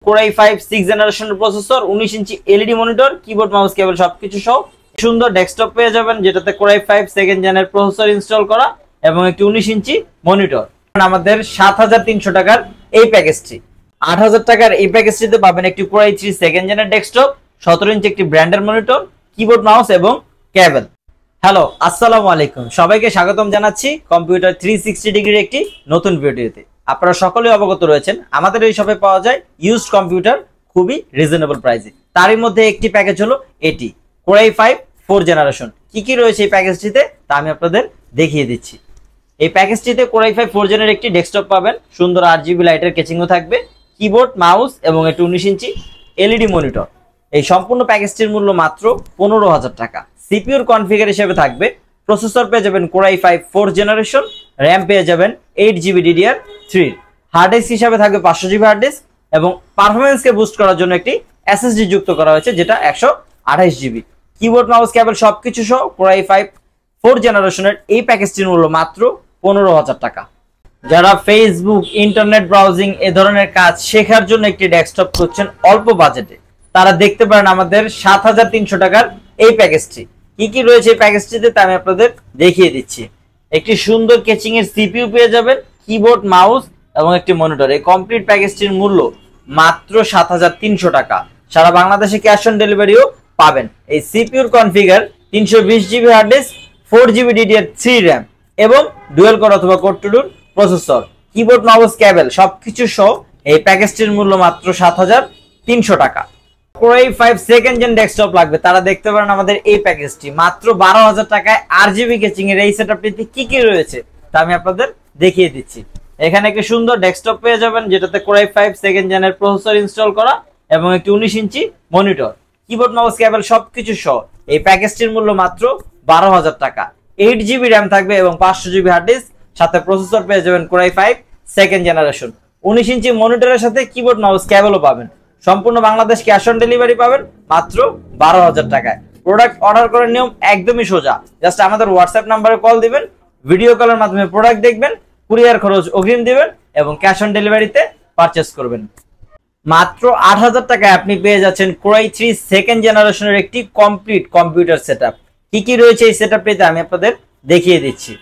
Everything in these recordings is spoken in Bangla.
কোর i5 6 জেনারেশনের processor, 19 inch LED monitor, keyboard mouse cable সবকিছু সহ সুন্দর ডেস্কটপ পেয়ে যাবেন, যেটাতে কোর i5 সেকেন্ড জেনের প্রসেসর ইনস্টল করা এবং একটি 19 ইঞ্চি মনিটর। আমাদের 7300 টাকার এই প্যাকেজটি। 8000 টাকার এই প্যাকেজটিতে পাবেন একটি কোর i3 সেকেন্ড জেনের ডেস্কটপ, 17 ইঞ্চি একটি ব্র্যান্ডের মনিটর, কিবোর্ড মাউস এবং কেবল। হ্যালো, আসসালামু আলাইকুম, সবাইকে স্বাগতম জানাচ্ছি কম্পিউটার 360 ডিগ্রির একটি নতুন ভিডিওতে। আপনারা সকলেই অবগত রয়েছেন আমাদের এই শপে পাওয়া যায় ইউজড কম্পিউটার খুবই রিজনেবল প্রাইসে। তারই মধ্যে একটি প্যাকেজ হলো এটি কোর i5 4 জেনারেশন। কি কি রয়েছে এই প্যাকেজটিতে তা আমি আপনাদের দেখিয়ে দিচ্ছি। এই প্যাকেজটিতে কোর i5 4 জেনের একটি ডেস্কটপ পাবেন, সুন্দর RGB লাইটের কেচিংও থাকবে, কিবোর্ড মাউস এবং একটি 19 ইঞ্চি এলইডি মনিটর। এই সম্পূর্ণ প্যাকেজটির মূল্য মাত্র 15000 টাকা। সিপিইউর কনফিগার হিসেবে থাকবে, প্রসেসর পেয়ে যাবেন কোর i5 4 জেনারেশন, র্যাম পেয়ে যাবেন 8GB DDR3, হার্ড ডিস্ক হিসাবে থাকবে 500GB হার্ড ডিস্ক এবং পারফরম্যান্সকে বুস্ট করার জন্য একটি SSD যুক্ত করা হয়েছে যেটা 128GB। কিবোর্ড মাউস কেবল সবকিছু সহ কোর i5 4 জেনারেশনের এই প্যাকেজটির মূল্য মাত্র 15000 টাকা। যারা ফেসবুক, ইন্টারনেট ব্রাউজিং এ ধরনের কাজ শেখার জন্য একটি ডেস্কটপ খুঁজছেন অল্প বাজেটে, তারা দেখতে পারেন আমাদের 7300 টাকার এই প্যাকেজটি। কি কি রয়েছে এই প্যাকেজটিতে তা আমি আপনাদের দেখিয়ে দিচ্ছি। একটি সুন্দর কেচিং এর সিপিইউ পেয়ে যাবেন, কিবোর্ড মাউস এবং একটি মনিটর। এই কমপ্লিট প্যাকেজটির মূল্য মাত্র 7300 টাকা। সারা বাংলাদেশে ক্যাশ অন ডেলিভারিও পাবেন। এই সিপিইউর কনফিগার 320GB হার্ড ডিস্ক, 4GB DDR3 র্যাম এবং ডুয়াল কোর অথবা core two duo processor, keyboard mouse cable সবকিছু সহ এই প্যাকেজটির মূল্য মাত্র 7300 টাকা। Core i5 second gen desktop লাগবে, তারা দেখতে পারেন আমাদের এই প্যাকেজটি মাত্র 12000 টাকায়। RGB কেচিং এর এই সেটআপটিতে কি কি রয়েছে তা আমি আপনাদের দেখিয়ে দিচ্ছি। এখানে একটি সুন্দর ডেস্কটপ পেয়ে যাবেন, যেটাতে কোর i5 সেকেন্ড জেনের প্রসেসর ইনস্টল করা এবং একটি 19 inch monitor, keyboard mouse cable সবকিছু সহ এই প্যাকেজটির মূল্য মাত্র 12000 টাকা। 8GB র্যাম থাকবে এবং 500GB হার্ড ডিস্ক, সাথে প্রসেসর পেয়ে যাবেন কোর i5 সেকেন্ড জেনারেশন, 19 ইঞ্চি মনিটরের সাথে কিবোর্ড মাউস কেবলও পাবেন। সম্পূর্ণ বাংলাদেশ ক্যাশ অন ডেলিভারি পাবেন মাত্র 12000 টাকায়। প্রোডাক্ট অর্ডার করার নিয়ম একদমই সোজা, জাস্ট আমাদের হোয়াটসঅ্যাপ নাম্বারে কল দিবেন, ভিডিও কলের মাধ্যমে প্রোডাক্ট দেখবেন, কুরিয়ার খরচ অগ্রিম দিবেন এবং ক্যাশ অন ডেলিভারিতে পারচেজ করবেন। মাত্র 8000 টাকায় আপনি পেয়ে যাচ্ছেন কোর i3 সেকেন্ড জেনারেশনের একটি কমপ্লিট কম্পিউটার সেটআপ। কি কি রয়েছে এই সেটআপটিতে আমি আপনাদের দেখিয়ে দিচ্ছি।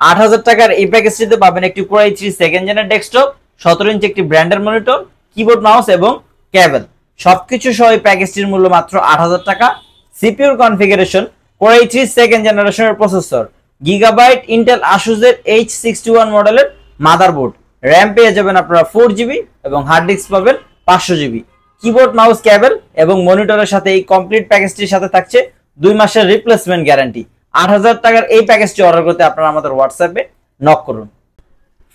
8000 টাকার এই প্যাকেজটিতে পাবেন একটি কোর i3 সেকেন্ড জেনের ডেস্কটপ, 17 ইঞ্চি একটি ব্র্যান্ডের মনিটর, কিবোর্ড মাউস এবং কেবল সবকিছু সহ এই প্যাকেজটির মূল্য মাত্র 8000 টাকা। সিপিইউর কনফিগারেশন কোর i3 সেকেন্ড জেনারেশনের প্রসেসর, গিগাবাইট ইন্টেল আসুস এর H61 মডেলের মাদারবোর্ড, র্যাম পেয়ে যাবেন আপনারা 4GB এবং হার্ড ডিস্ক পাবেন 500GB, কিবোর্ড মাউস কেবল এবং মনিটরের সাথে এই কমপ্লিট প্যাকেজটির সাথে থাকছে 2 মাসের রিপ্লেসমেন্ট গ্যারান্টি। 8000 টাকার এই প্যাকেজটি অর্ডার করতে আপনারা আমাদের হোয়াটসঅ্যাপে নক করুন।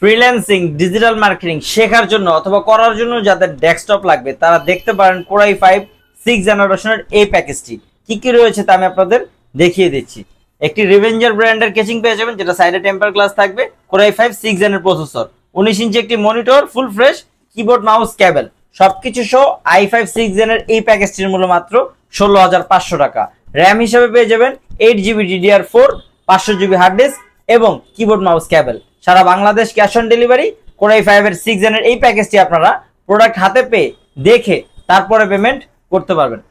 ফ্রিল্যান্সিং, ডিজিটাল মার্কেটিং শেখার জন্য অথবা করার জন্য যাদের ডেস্কটপ লাগবে, তারা দেখতে পারেন কোর i5 6 জেনারেশনের এই প্যাকেজটি। কি কি রয়েছে তা আমি আপনাদের দেখিয়ে দিচ্ছি। একটি রিভেঞ্জার ব্র্যান্ডের কেচিং পেয়ে যাবেন, যেটা সাইডে টেম্পার গ্লাস থাকবে, কোর i5 6 জেনের প্রসেসর, 19 ইঞ্চি একটি monitor full fresh, keyboard mouse cable সবকিছু সহ i5 6 জেনের এই প্যাকেজটির মূল্য মাত্র 16500 টাকা। র্যাম হিসেবে পেয়ে যাবেন 8GB DDR4, 500GB hard disk এবং কিবোর্ড মাউস কেবল। সারা Bangladesh cash on delivery. Core i5 এর 6 জেনের এই প্যাকেজটি আপনারা প্রোডাক্ট হাতে পেয়ে দেখে তারপরে পেমেন্ট করতে পারবেন।